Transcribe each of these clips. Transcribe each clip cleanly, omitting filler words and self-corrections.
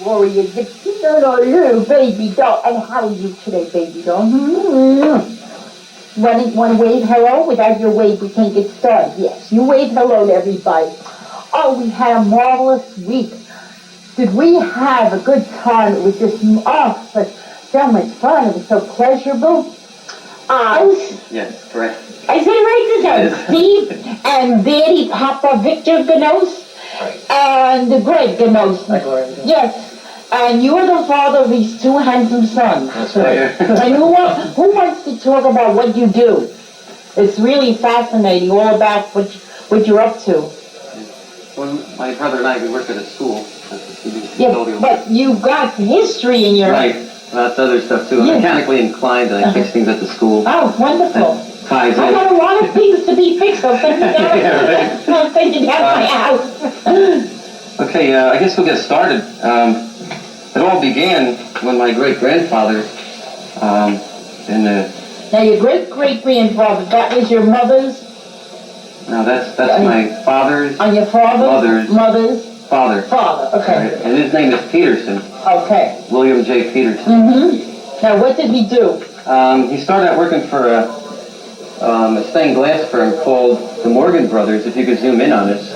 Gloria Gibson, little baby doll. And how are you today, baby doll? Want to wave hello? Without your wave, we can't get started. Yes, you wave hello to everybody. Oh, we had a marvelous week. Did we have a good time? It was just, so much fun. It was so pleasurable. Yes, correct. I said it right this time. Steve and Daddy Papa Victor Gnos and Greg Gnos. Yes. And you are the father of these two handsome sons. That's right. And who wants to talk about what you do? It's really fascinating, all about what you're up to. Well, my brother and I, we work at a school. Yeah, but you've got history in your... Right. That's other stuff too. I'm mechanically inclined and I fix things at the school. Oh, wonderful. Ties I got a lot of things to be fixed. I'll send it down. I'll send it down my house. Okay, I guess we'll get started. It all began when my great-grandfather, Now, your great-great-grandfather, that was your mother's? No, that's my father's. On your father's? Mother's? Father. Father, okay. Right. And his name is Peterson. Okay. William J. Peterson. Mm-hmm. Now, what did he do? He started out working for a stained glass firm called the Morgan Brothers. If you could zoom in on this.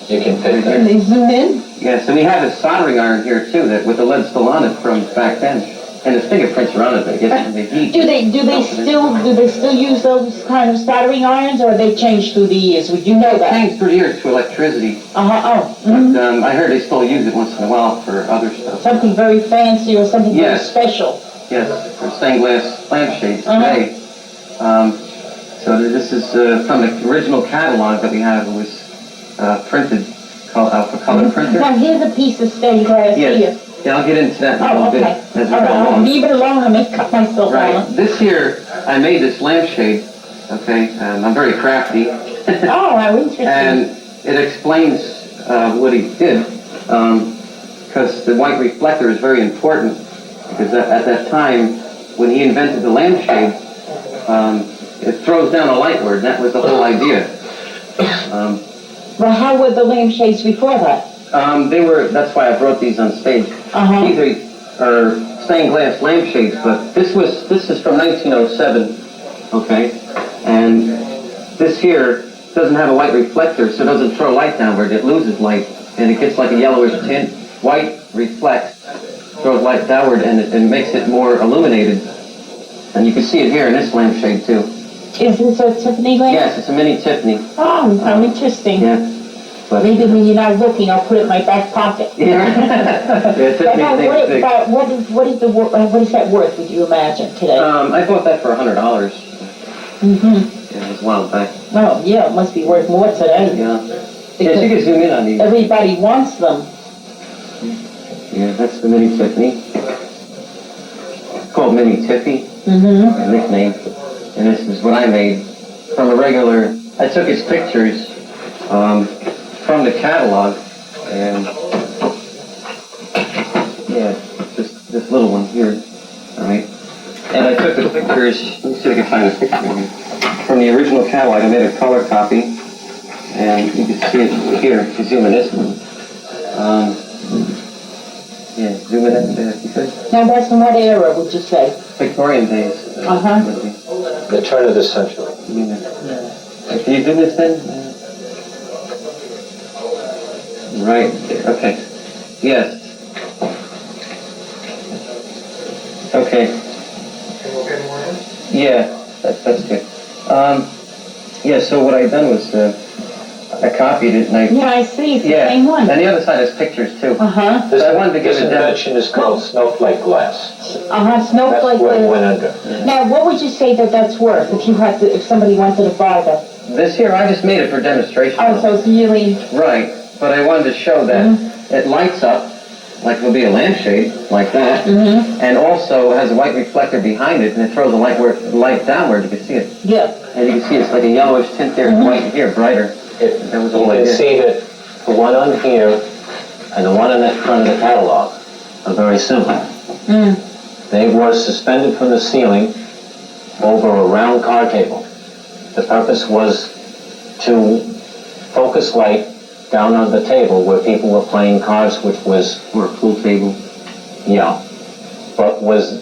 You can fit Can they zoom in? Yes, and we have a soldering iron here too, that with the lead still on it from back then, and the fingerprints are on it. I guess from the heat. Do they still use those kind of soldering irons, or have they changed through the years? Would you know that? Changed through the years to electricity. Mm-hmm. But I heard they still use it once in a while for other stuff. Something very fancy or something very special. Yes, for stained glass lampshades today. So this is from the original catalog that we have. It was printed for color printer. Now here's a piece of stained glass here. Yeah, I'll get into that in a little bit as we go along. Leave it alone. I may cut myself on. This here, I made this lampshade. Okay, I'm very crafty. Oh, how interesting. And it explains what he did, because the white reflector is very important, because at that time, when he invented the lampshade, it throws down a lightward, and that was the whole idea. Well, how were the lampshades before that? That's why I brought these on stage. These are stained glass lampshades, but this is from 1907, okay? And this here doesn't have a white reflector, so it doesn't throw light downward. It loses light, and it gets like a yellowish tint. White reflects, throws light downward, and it makes it more illuminated. And you can see it here in this lampshade, too. Is this a Tiffany lamp? Yes, it's a mini Tiffany. Oh, how interesting. Yeah. But maybe when you're not looking, I'll put it in my back pocket. Yeah. What is that worth, would you imagine, today? I bought that for $100. Mm-hmm. Yeah, it was a while back. Oh, yeah, it must be worth more today. Yeah. Yes, you can zoom in on these. Everybody wants them. Yeah, that's the mini Tiffany. It's called Mini Tiffy, a nickname. And this is what I made from a regular... I took his pictures from the catalog, and yeah, this little one here, all right? And I took the pictures, let me see if I can find the picture here, from the original catalog. I made a color copy, and you can see it here, if you zoom in this one. Yeah, zoom in if you could. Now that's from what era, would you say? Victorian days. The turn of the century. Yeah. Can you do this then? Right, okay. Yes. Okay. Yeah, that's good. Yeah, so what I done was, I copied it and Yeah, I see, it's the yeah. same one. And the other side has pictures too. Uh-huh. This, I wanted to give this a demo. invention is called snowflake glass. Uh-huh, That's snowflake. what it went under. Now, what would you say that that's worth if somebody wanted to buy that? This here, I just made it for demonstration. Oh, so it's really... Right, but I wanted to show that it lights up, like it'll be a lampshade, like that, and also has a white reflector behind it, and it throws the light downward, you can see it. Yeah. And you can see it's like a yellowish tint there, white here, brighter. That was You can see that the one on here and the one on that front of the catalog are very similar. They were suspended from the ceiling over a round card table. The purpose was to focus light down on the table where people were playing cards, which was... Or a pool table. Yeah. But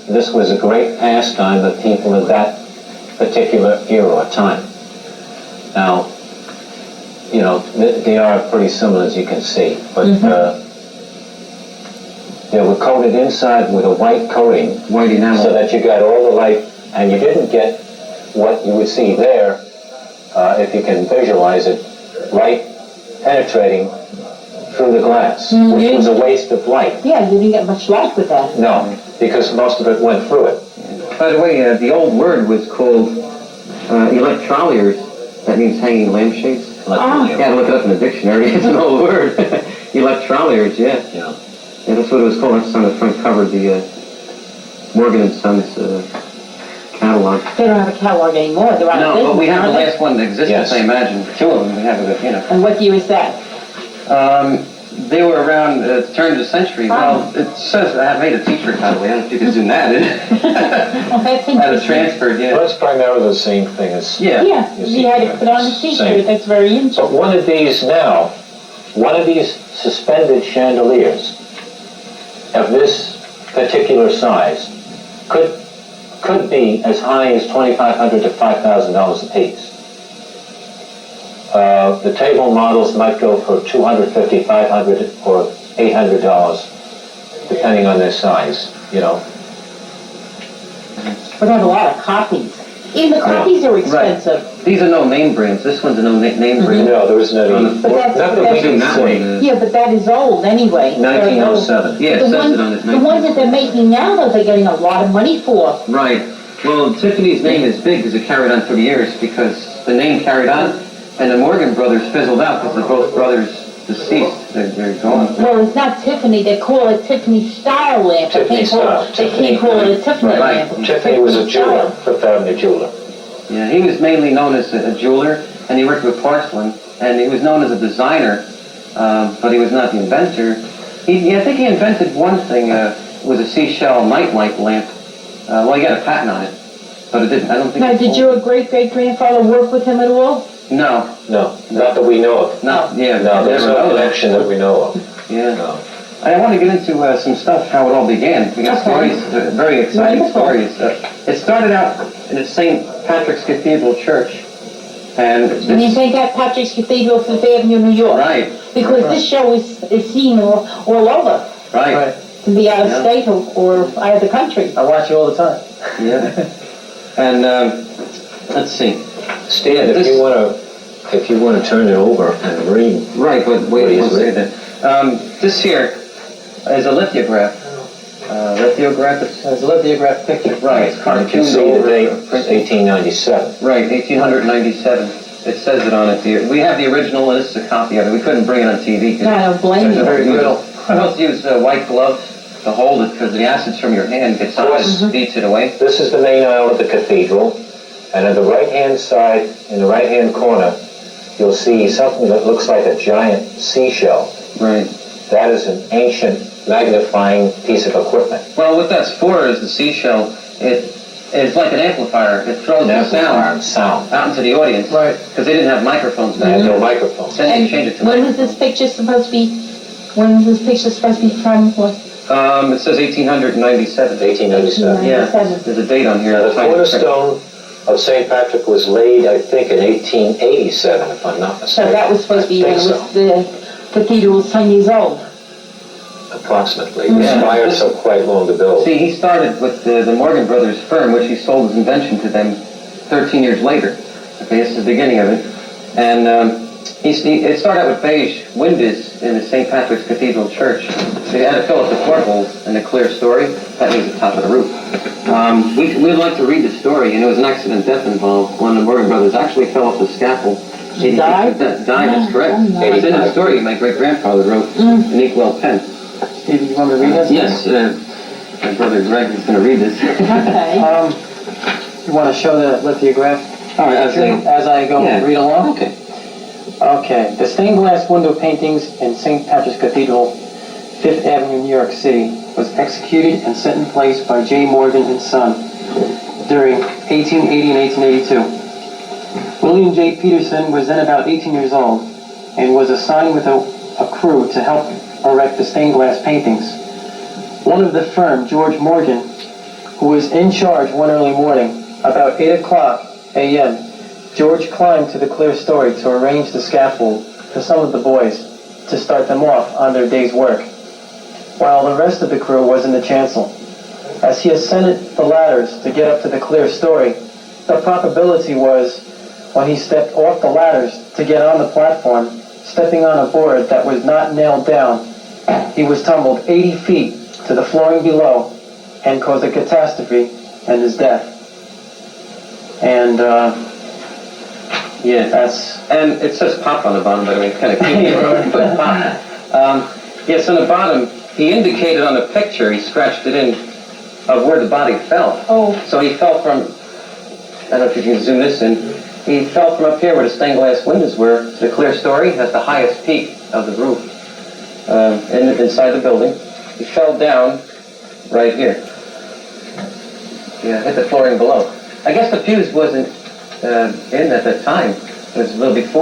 this was a great pastime of people of that particular era or time. Now, you know, they are pretty similar, as you can see, but they were coated inside with a white coating, White enamel. so that you got all the light, and you didn't get what you would see there, if you can visualize it, light penetrating through the glass, which was a waste of light. Yeah, you didn't get much light with that. No, because most of it went through it. By the way, the old word was called electroliers. That means hanging lampshades. You gotta look it up in the dictionary. It's an old word. Electroliers, yeah. Yeah. Yeah, that's what it was called. That's on the front cover of the Morgan & Sons catalog. They don't have a catalog anymore. They're out of No, business, but we have the aren't they? last one that existed, Yes. I imagine. Two of them we have, you know. And what year is that? They were around the turn of the century. Well, it says I made a t-shirt, by the way. I don't know if you can zoom that in. Well, that's I had it interesting. transferred, Well, yeah. it's primarily the same thing as... Yeah. Yeah, You see, you had to put on a same. t-shirt. That's very interesting. But one of these now, one of these suspended chandeliers of this particular size could be as high as $2,500 to $5,000 a piece. The table models might go for $250, $500, or $800, depending on their size, you know. But they have a lot of copies. Even the copies are expensive. These are no name brands. This one's a no name brand. No, there isn't any. On the But that's- Not that we that's- can that see. one. Yeah, but that is old anyway. 1907. Yeah, it The says ones, it on it. the ones that they're making now, though, they're getting a lot of money for. Right. Well, Tiffany's name is big because it carried on through the years because the name carried on, and the Morgan brothers fizzled out because they're both brothers deceased. They're gone. Well, it's not Tiffany. They call it Tiffany style lamp. Tiffany style. They can't call it a Tiffany Right. lamp. Tiffany was a jeweler, style. Fifth Avenue jeweler. Yeah, he was mainly known as a jeweler, and he worked with porcelain, and he was known as a designer, but he was not the inventor. I think he invented one thing, was a seashell nightlight lamp. Well, he got a patent on it, but it didn't. I don't think. Now, did your great-great-grandfather work with him at all? No, No, not that we know of. no, yeah, No, there's never no know that. connection that we know of. Yeah. No. I want to get into some stuff, how it all began. We got Okay. stories, very exciting Wonderful. stories. It started out in the St. Patrick's Cathedral Church, and And you think that Patrick's Cathedral, Fifth Avenue, New York? right, Because this show is seen all over. right, Can be out of state or out of the country. I watch you all the time. yeah. And let's see. Stan, if This- you want to turn it over and read. Right, but What wait is one it? second. This here is a lithograph. Lithograph. There's a lithograph picture. Right, it's You cartooned can see the over. date, it's 1897. Right, 1897. It says it on it here. We have the original, and this is a copy of it. We couldn't bring it on TV. 'cause I don't blame there's you. a very brittle. I must use white gloves to hold it because the acids from your hand gets on it and beats it away. This is the main aisle of the cathedral, and on the right-hand side, in the right-hand corner, you'll see something that looks like a giant seashell. Right. That is an ancient magnifying piece of equipment. Well, what that's for is the seashell. It's like an amplifier. It throws the sound out into the audience. Right. Because they didn't have microphones They back had then. no microphones. Then they And changed it to when was this picture supposed to be? When was this picture supposed to be from? What? It says 1897. 1897. Yeah, 97. there's a date on here. Now, the cornerstone of St. Patrick was laid, I think, in 1887, if I'm not So mistaken. that was supposed to be I when think the cathedral was 10 years old. approximately. The spires took quite long to build. See, he started with the Morgan Brothers firm, which he sold his invention to them 13 years later. Okay, this is the beginning of it. And It started out with beige windows in the St. Patrick's Cathedral Church. They had to fill up the portholes in a clear story. That means the top of the roof. We'd like to read the story, and it was an accident death involved. One of the Morgan brothers actually fell off the scaffold. He died? Died, that's correct. It's in the story my great-grandfather wrote in equal pen. Steve, you want me to read this? Yes, my brother Greg is going to read this. Okay. You want to show the lithograph All right, as I go read along? Okay. Okay. The stained glass window paintings in St. Patrick's Cathedral, 5th Avenue, New York City, was executed and set in place by J. Morgan and Son during 1880 and 1882. William J. Peterson was then about 18 years old and was assigned with a crew to help erect the stained glass paintings. One of the firm, George Morgan, who was in charge one early morning, about 8 o'clock a.m., George climbed to the clear story to arrange the scaffold for some of the boys to start them off on their day's work, while the rest of the crew was in the chancel. As he ascended the ladders to get up to the clear story, the probability was when he stepped off the ladders to get on the platform, stepping on a board that was not nailed down, he was tumbled 80 feet to the flooring below and caused a catastrophe and his death. And And it says pop on the bottom, but I mean, it's kind of cute. But pop. Yes, on the bottom, he indicated on the picture, he scratched it in, of where the body fell. Oh. So he fell from, I don't know if you can zoom this in, he fell from up here where the stained glass windows were to the clear story at the highest peak of the roof inside the building. He fell down right here. Yeah, hit the flooring below. I guess the fuse wasn't in at that time. It was a little before